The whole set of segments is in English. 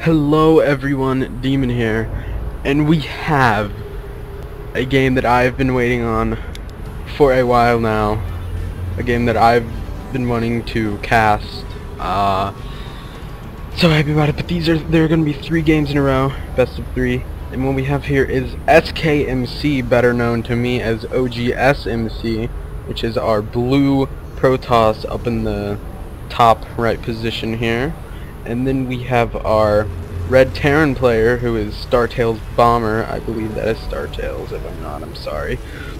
Hello everyone, Demon here, and we have a game that I've been waiting on for a while now. A game that I've been wanting to cast. So happy about it, but there are going to be 3 games in a row, best of 3. And what we have here is SKMC, better known to me as SMC, which is our blue Protoss up in the top right position here. And then we have our red Terran player, who is STBomber. I believe that is StarTales. If I'm not, I'm sorry.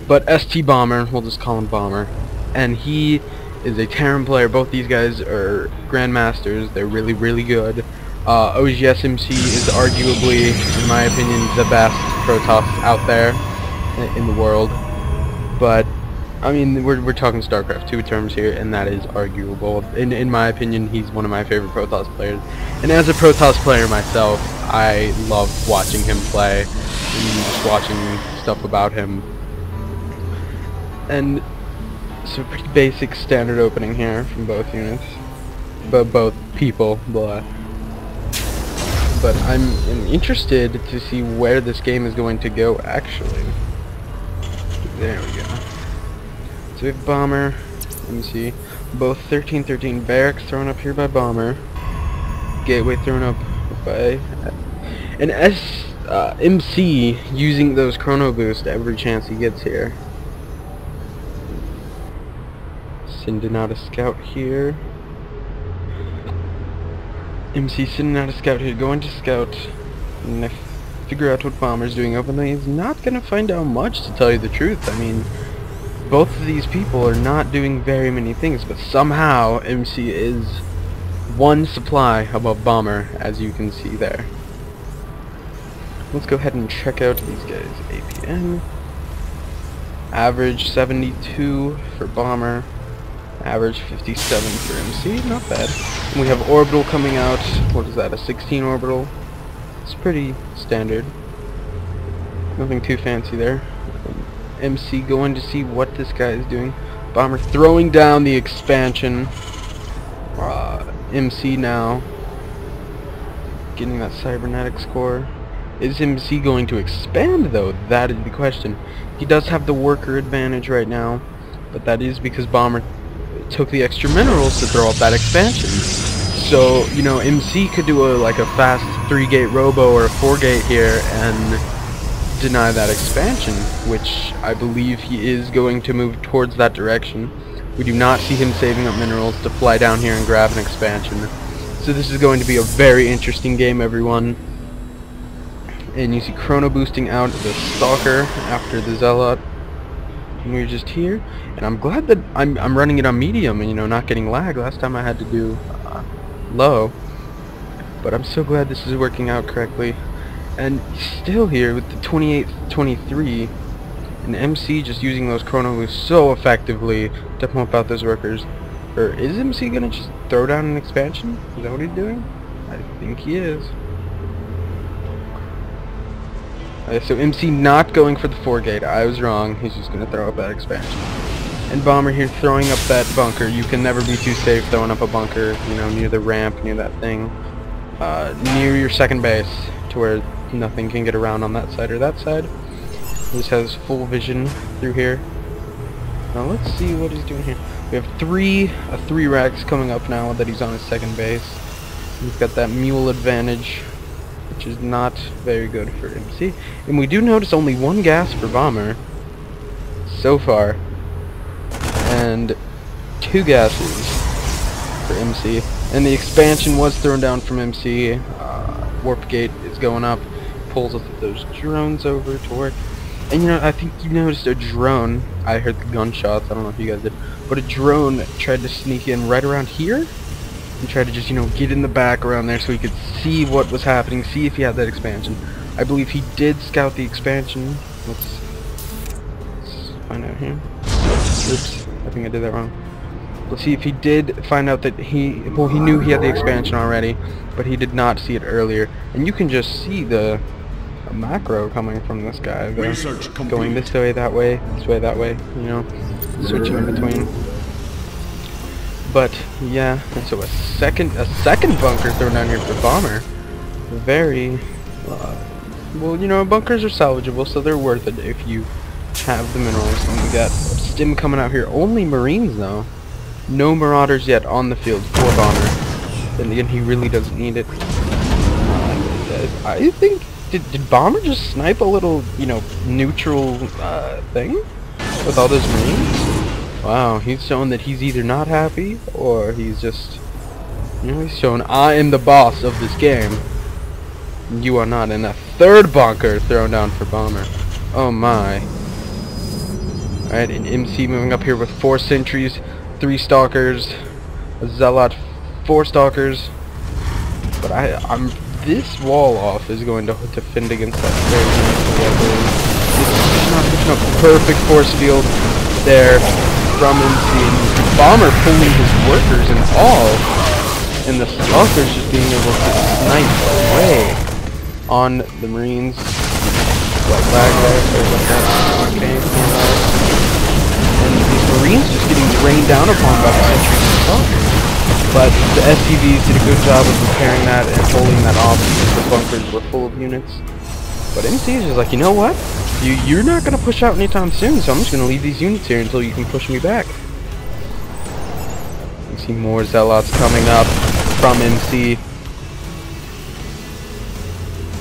But STBomber, we'll just call him Bomber. And he is a Terran player. Both these guys are Grandmasters. They're really, really good. SMC is arguably, in my opinion, the best Protoss out there in the world. But I mean, we're talking Starcraft 2 terms here, and that is arguable. In my opinion, he's one of my favorite Protoss players. And as a Protoss player myself, I love watching him play and just watching stuff about him. And so pretty basic standard opening here from both units, but both people. But I'm interested to see where this game is going to go. Actually, there we go. So we have Bomber, MC, both 1313 barracks thrown up here by Bomber, gateway thrown up by an MC using those chrono boost every chance he gets here. Sending out a scout here. MC sending out a scout here, going to scout, and figure out what Bomber's doing openly. He's not gonna find out much, to tell you the truth. I mean, both of these people are not doing very many things, but somehow MC is one supply above Bomber, as you can see there. Let's go ahead and check out these guys. APN. Average 72 for Bomber. Average 57 for MC. Not bad. And we have orbital coming out. What is that? A 16 orbital. It's pretty standard. Nothing too fancy there. MC going to see what this guy is doing. Bomber throwing down the expansion. MC now getting that cybernetics core. Is MC going to expand though? That is the question. He does have the worker advantage right now, but that is because Bomber took the extra minerals to throw up that expansion. So, you know, MC could do a fast 3-gate robo or a 4-gate here and deny that expansion, which I believe he is going to move towards that direction. We do not see him saving up minerals to fly down here and grab an expansion. So this is going to be a very interesting game, everyone. And you see chrono boosting out the Stalker after the Zealot. And we're just here, and I'm glad that I'm running it on medium and, you know, not getting lag. Last time I had to do low, but I'm so glad this is working out correctly. And still here with the 28-23, and MC just using those chrono boosts so effectively to pump out those workers. Or is MC gonna just throw down an expansion? Is that what he's doing? I think he is. So MC not going for the 4-gate. I was wrong. He's just gonna throw up that expansion. And Bomber here throwing up that bunker. You can never be too safe throwing up a bunker, you know, near the ramp, near that thing, near your second base, to where nothing can get around on that side or that side. This has full vision through here. Now let's see what he's doing here. We have 3 racks coming up now that he's on his second base. He's got that mule advantage, which is not very good for MC. And we do notice only 1 gas for Bomber so far, and 2 gases for MC. And the expansion was thrown down from MC. Warp gate is going up. Pulls those drones over to work. And you know, I think you noticed a drone. I heard the gunshots. I don't know if you guys did, but a drone tried to sneak in right around here and tried to just, you know, get in the back around there so he could see what was happening, see if he had that expansion. I believe he did scout the expansion. Let's find out here. Oops, I think I did that wrong. Let's see if he did find out that he knew he had the expansion already, but he did not see it earlier. And you can just see the macro coming from this guy, going this way, that way, you know, switching in between. But yeah, and so a second bunker thrown down here for Bomber. very, well, you know, bunkers are salvageable, so they're worth it if you have the minerals. And we got Stim coming out here. Only Marines, though. No Marauders yet on the field for Bomber. Then again, he really doesn't need it. I think, did Bomber just snipe a little, you know, neutral thing with all those Marines? Wow, he's showing that he's either not happy or he's just, you know, he's showing I am the boss of this game. You are not. And a third bunker thrown down for Bomber. Oh my. Alright, and MC moving up here with 4 sentries, 3 stalkers, a zealot, 4 stalkers. But I'm this wall off is going to defend against that very nice. It's not a perfect force field there from MC. And Bomber pulling his workers and all, and the stalkers just being able to snipe away on the Marines. What lag there? Okay. And these Marines just getting rained down upon by the sentries and stalkers. But the SCVs did a good job of repairing that and holding that off because the bunkers were full of units. But MC is just like, you know what? You're not going to push out anytime soon, so I'm just going to leave these units here until you can push me back. You see more zealots coming up from MC.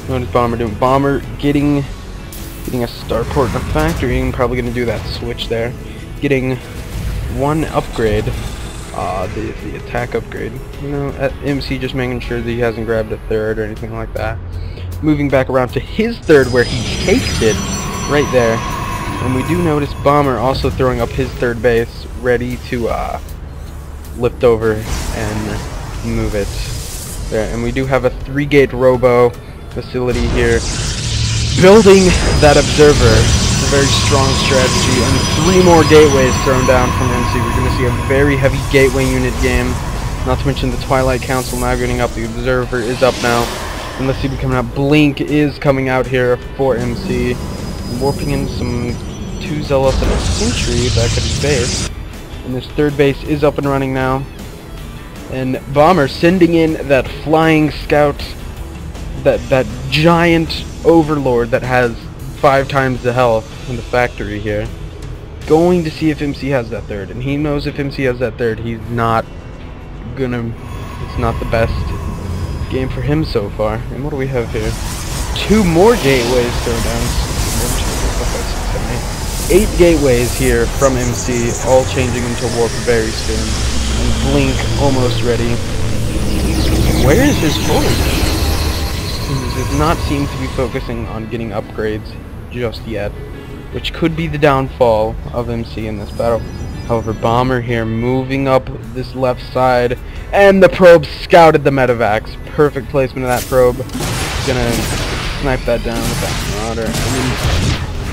What is Bomber doing? Bomber getting a starport in the factory, and probably going to do that switch there. Getting 1 upgrade. The attack upgrade. You know, at MC just making sure that he hasn't grabbed a 3rd or anything like that. Moving back around to his 3rd where he takes it right there. And we do notice Bomber also throwing up his 3rd base, ready to lift over and move it there. And we do have a 3-gate robo facility here. Building that observer. A very strong strategy, and 3 more gateways thrown down from MC. We're going to see a very heavy gateway unit game. Not to mention the Twilight Council now getting up. The Observer is up now. And let's see what's coming out. Blink is coming out here for MC. Warping in some 2 Zealots and a Sentry back at his base. And this 3rd base is up and running now. And Bomber sending in that flying scout, that giant overlord that has 5 times the health in the factory here. Going to see if MC has that 3rd, and he knows if MC has that 3rd, he's not gonna, it's not the best game for him so far. And what do we have here? 2 more gateways thrown down. 8 gateways here from MC, all changing into warp very soon. And Blink almost ready. Where is his forge? He does not seem to be focusing on getting upgrades just yet, which could be the downfall of MC in this battle. However, Bomber here moving up this left side, and the probe scouted the medevacs. Perfect placement of that probe. Gonna snipe that down with that Marauder, and then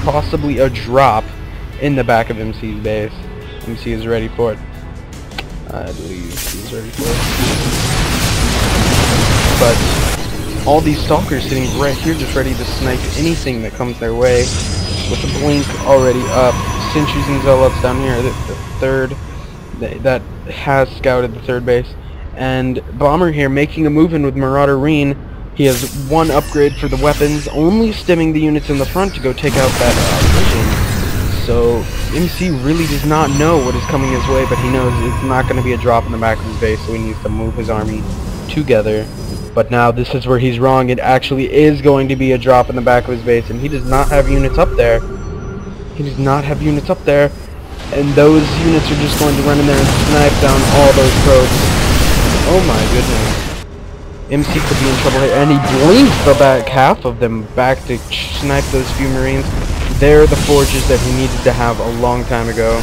possibly a drop in the back of MC's base. MC is ready for it. I believe he's ready for it. But all these stalkers sitting right here just ready to snipe anything that comes their way. With the Blink already up. Sentries and Zealots down here. The 3rd that has scouted the 3rd base. And Bomber here making a move in with Marauder Reen. He has 1 upgrade for the weapons, only stemming the units in the front to go take out that vision. So MC really does not know what is coming his way, but he knows it's not going to be a drop in the back of his base, so he needs to move his army together. But now this is where he's wrong. It actually is going to be a drop in the back of his base, and he does not have units up there. He does not have units up there, and those units are just going to run in there and snipe down all those probes. Oh my goodness. MC could be in trouble here, and he blinks the back half of them back to snipe those few Marines. They're the forges that he needed to have a long time ago,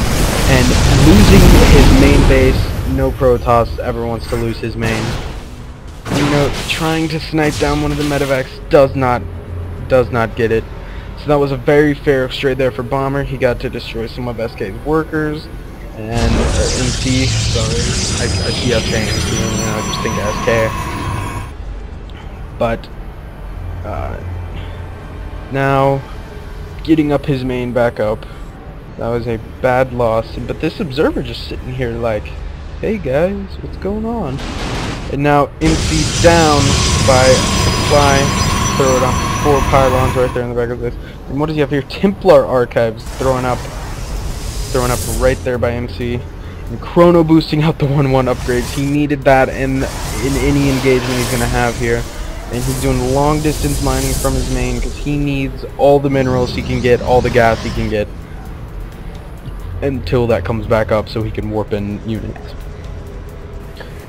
and losing his main base, no Protoss ever wants to lose his main. You know, trying to snipe down one of the medevacs does not get it. So that was a very fair trade there for Bomber. He got to destroy some of SK's workers. And MC, sorry, I see us saying MC, you know, I just think SK. But now getting up his main back up. That was a bad loss. But this observer just sitting here like, hey guys, what's going on? And now MC down by fly, throw it on 4 pylons right there in the back of this. And what does he have here? Templar Archives thrown up right there by MC. And chrono boosting out the 1-1 upgrades. He needed that in any engagement he's gonna have here. And he's doing long distance mining from his main because he needs all the minerals he can get, all the gas he can get, until that comes back up so he can warp in units.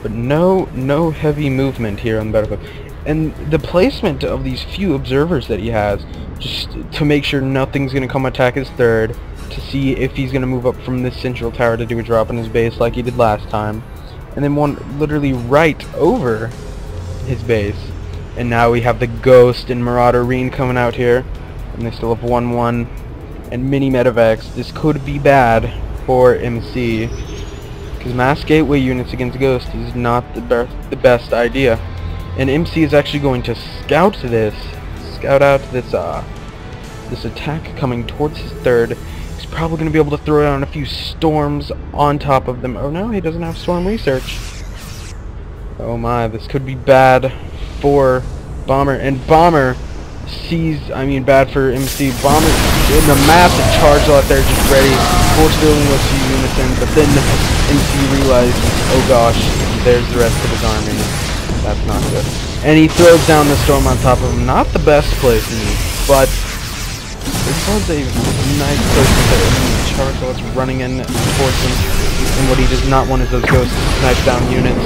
But no heavy movement here on the battlefield. And the placement of these few observers that he has, just to make sure nothing's going to come attack his third, to see if he's going to move up from this central tower to do a drop in his base like he did last time. And then one literally right over his base. And now we have the Ghost and Marauder Reen coming out here. And they still have 1-1 and mini medevacs. This could be bad for MC. Because mass gateway units against Ghost is not the best idea. And MC is actually going to scout out this attack coming towards his third. He's probably going to be able to throw down a few storms on top of them. Oh no, he doesn't have storm research. Oh my, this could be bad for Bomber. And Bomber sees, bad for MC. Bomber in the massive charge lot there, just ready. Force Sterling was to unison, but then MC realized, oh gosh, there's the rest of his army. That's not good. And he throws down the storm on top of him. Not the best placement, but this was a nice placement there. Charge lots running in towards him. And what he does not want is those ghosts to snipe down units.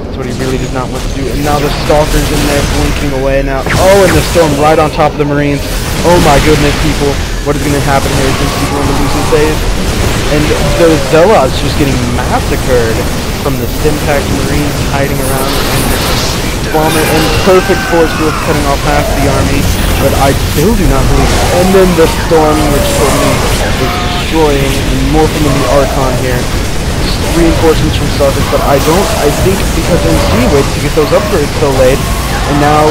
That's what he really does not want to do. And now the Stalker's in there blinking away now. Oh, and the storm right on top of the Marines. Oh my goodness, people. What is going to happen here? Is this people in the losing phase? And those Zealots just getting massacred from the Stimpack Marines hiding around. And Bomber and perfect force fields cutting off half the army. But I still do not believe it. And then the storm, which totally is destroying. And morphing in the Archon here. Reinforcements from Starcraft, but I think because MC waits to get those upgrades so late, and now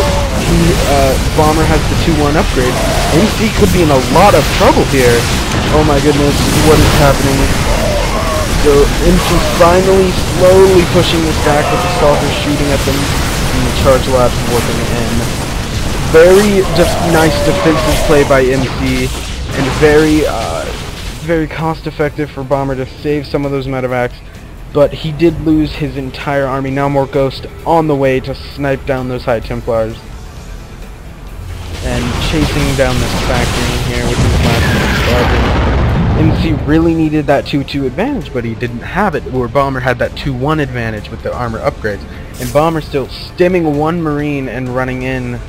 Bomber has the 2-1 upgrade, MC could be in a lot of trouble here. Oh my goodness, what is happening? So MC finally slowly pushing this back with the Stalkers shooting at them, and the charge labs warping in. Very nice defensive play by MC, and very cost-effective for Bomber to save some of those medevacs, but he did lose his entire army. Now more Ghost on the way to snipe down those High Templars. And chasing down this factory in here with his last Squadron. MC really needed that 2-2 advantage, but he didn't have it, where Bomber had that 2-1 advantage with the armor upgrades. And Bomber still stemming 1 Marine and running in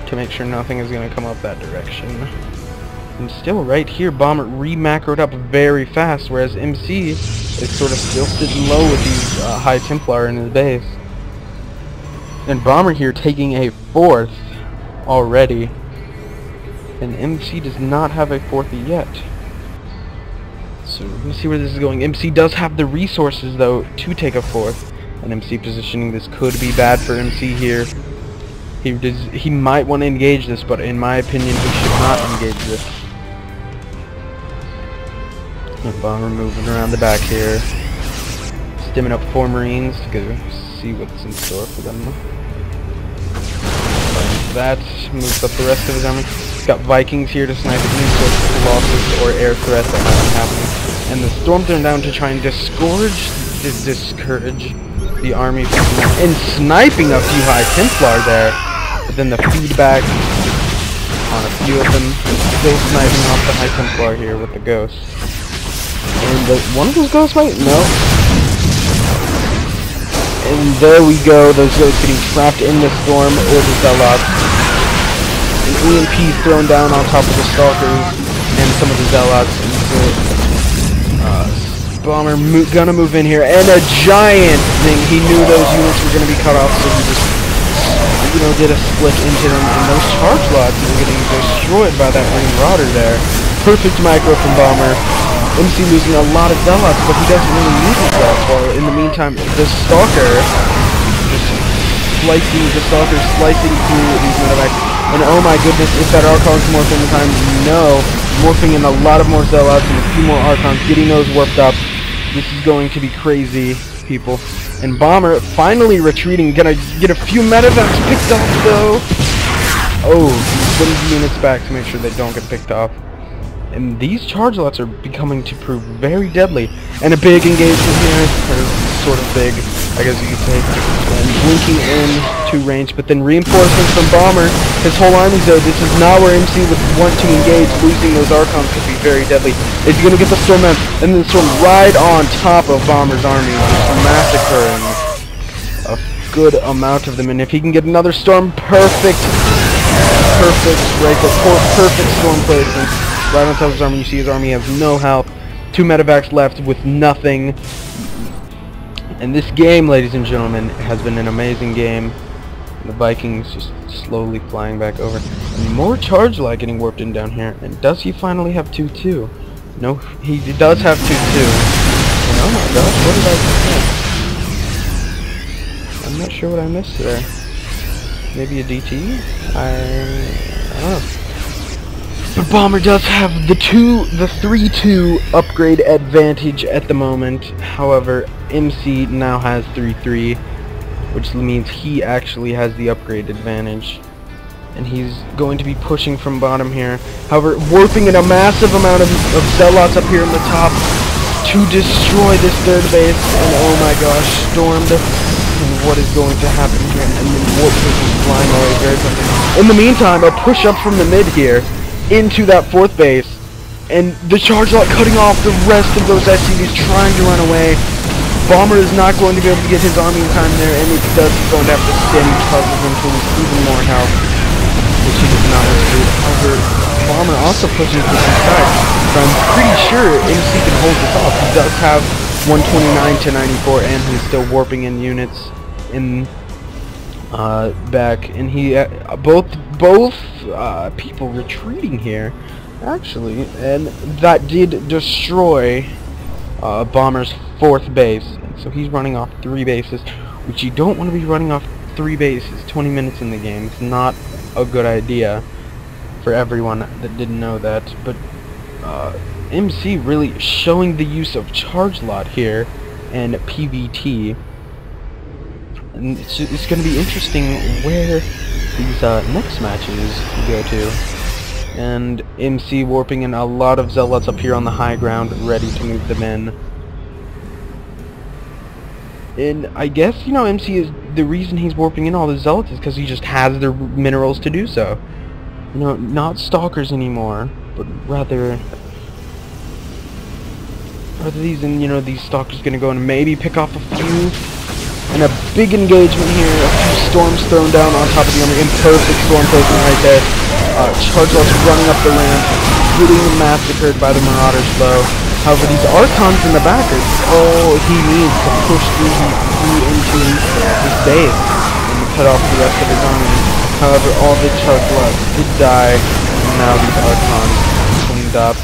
to make sure nothing is going to come up that direction. And still right here, Bomber re-macroed up very fast, whereas MC is sort of still sitting low with these High Templar in his base. And Bomber here taking a 4th already. And MC does not have a 4th yet. So let's see where this is going. MC does have the resources though to take a 4th. And MC positioning this could be bad for MC here. He might want to engage this, but in my opinion he should not engage this. And Bomber moving around the back here, stimming up 4 Marines to go see what's in store for them. That moves up the rest of his army. He's got Vikings here to snipe any sort of losses or air threat that might be happening. And the storm turned down to try and discourage the army from and sniping a few High Templar there. But then the feedback on a few of them, still sniping off the High Templar here with the Ghost. And one of those Ghosts might? No. And there we go, those Ghosts getting trapped in the storm or the Zealots. An EMP thrown down on top of the Stalkers and some of the Zealots. Bomber gonna move in here, and a giant thing. He knew those units were gonna be cut off, so he just, did a split into them, and those charge lots were getting destroyed by that Marauder there. Perfect micro from Bomber. MC losing a lot of Zealots, but he doesn't really need his Zealots. While in the meantime, the Stalker just slicing through these medevacs. And oh my goodness, if that Archon's morphing in time, no. Morphing in a lot of more Zealots and a few more Archons, getting those warped up. This is going to be crazy. people. And Bomber finally retreating, gonna get a few medevacs picked off though. Oh, putting the units back to make sure they don't get picked off. And these charge lots are becoming to prove very deadly. And a big engagement here, or sort of big, I guess you could say. And blinking in to range, but then reinforcements from Bomber. His whole army's there. This is not where MC would want to engage. Losing those Archons could be very deadly. Is he going to get the Storm out? And then Storm right on top of Bomber's army, just massacring a good amount of them. And if he can get another Storm, perfect right there, perfect Storm placement. Right on top of his army. You see his army has no health. 2 medevacs left with nothing. And this game, ladies and gentlemen, has been an amazing game. The Vikings just slowly flying back over. And more charge light getting warped in down here. And does he finally have 2-2? No, he does have 2-2. And oh my gosh, what did I miss? I'm not sure what I missed there. Maybe a DT? I don't know. But Bomber does have the 3-2 upgrade advantage at the moment. However, MC now has 3-3, which means he actually has the upgrade advantage. And he's going to be pushing from bottom here. However, warping in a massive amount of Zealots up here in the top to destroy this third base. And oh my gosh, stormed. And what is going to happen here? And then warp is flying away very quickly. In the meantime, a push up from the mid here into that 4th base, and the charge lot cutting off the rest of those SCVs trying to run away. Bomber is not going to be able to get his army in time there, and if he does, he's going to have to stand puzzles him to lose even more health, which he does not want to do. However, Bomber also pushes to the side, so I'm pretty sure MC can hold this off. He does have 129 to 94, and he's still warping in units in back, and he both people retreating here actually, and that did destroy Bomber's 4th base. So he's running off 3 bases, which you don't want to be running off 3 bases 20 minutes in the game. It's not a good idea for everyone that didn't know that. But MC really showing the use of charge lot here and PVT. And it's going to be interesting where these next matches go to. And MC warping in a lot of Zealots up here on the high ground, ready to move them in. And I guess, you know, MC is the reason he's warping in all the Zealots is because he just has the minerals to do so. You know, not Stalkers anymore, but rather these, and you know, these Stalkers gonna go and maybe pick off a few. And a big engagement here, a few storms thrown down on top of the army, imperfect storm placement right there. Charge lots running up the ramp, getting massacred by the Marauders though. However, these Archons in the back are all he needs to push through into his base and cut off the rest of his army. However, all the charge lots did die, and now these Archons cleaned up.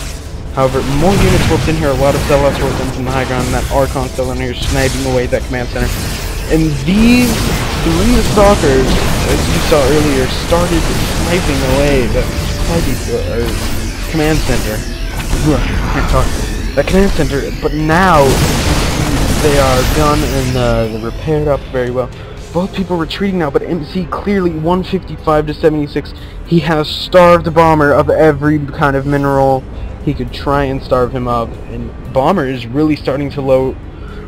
However, more units warped in here, a lot of Zealots warped in from the high ground, and that Archon still in here sniping away at that command center. And these 3 Stalkers, as you saw earlier, started sniping away the command center. Can't talk. The command center, but now they are done and they're repaired up very well. Both people retreating now, but MC clearly 155 to 76. He has starved Bomber of every kind of mineral he could try and starve him of, and Bomber is really starting to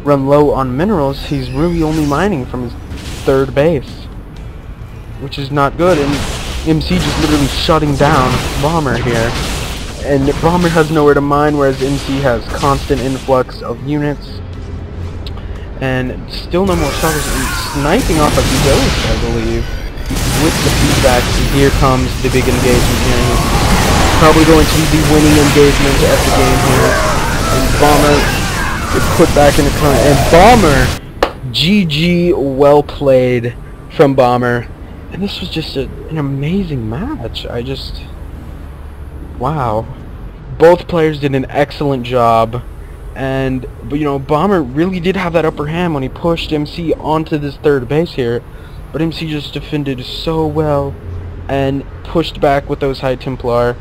run low on minerals. He's really only mining from his 3rd base, which is not good, and MC just literally shutting down Bomber here. And Bomber has nowhere to mine, whereas MC has constant influx of units. And still no more Stalkers, and sniping off a Ghost, I believe, with the feedback. And here comes the big engagement here. He's probably going to be the winning engagement at the game here. And Bomber is put back in the front. And Bomber, GG, well played from Bomber. And this was just an amazing match. Wow. Both players did an excellent job. But you know, Bomber really did have that upper hand when he pushed MC onto this 3rd base here. But MC just defended so well and pushed back with those High Templar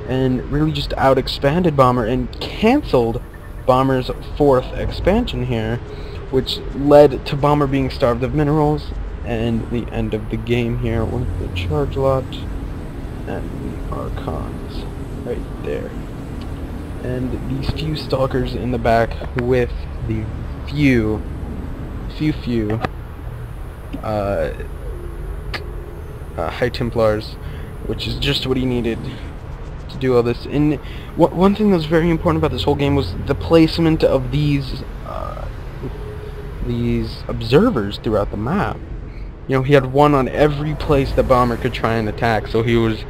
and really just out-expanded Bomber and cancelled Bomber's 4th expansion here. which led to Bomber being starved of minerals, and the end of the game here with the charge lot and the Archons right there. And these few stalkers in the back with the few High Templars, which is just what he needed to do all this. And one thing that was very important about this whole game was the placement of these observers throughout the map. You know, he had one on every place that Bomber could try and attack, so he was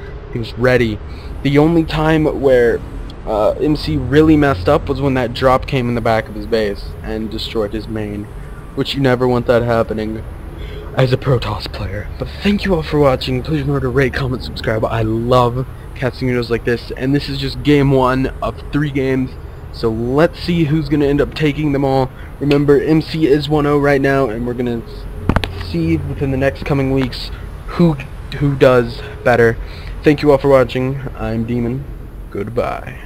ready. The only time where MC really messed up was when that drop came in the back of his base and destroyed his main, which you never want that happening as a Protoss player. But thank you all for watching. Please remember to rate, comment, subscribe. I love casting videos like this, and this is just game 1 of 3 games. So let's see who's going to end up taking them all. Remember, MC is 1-0 right now, and we're going to see within the next coming weeks who does better. Thank you all for watching. I'm Demon. Goodbye.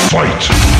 Fight!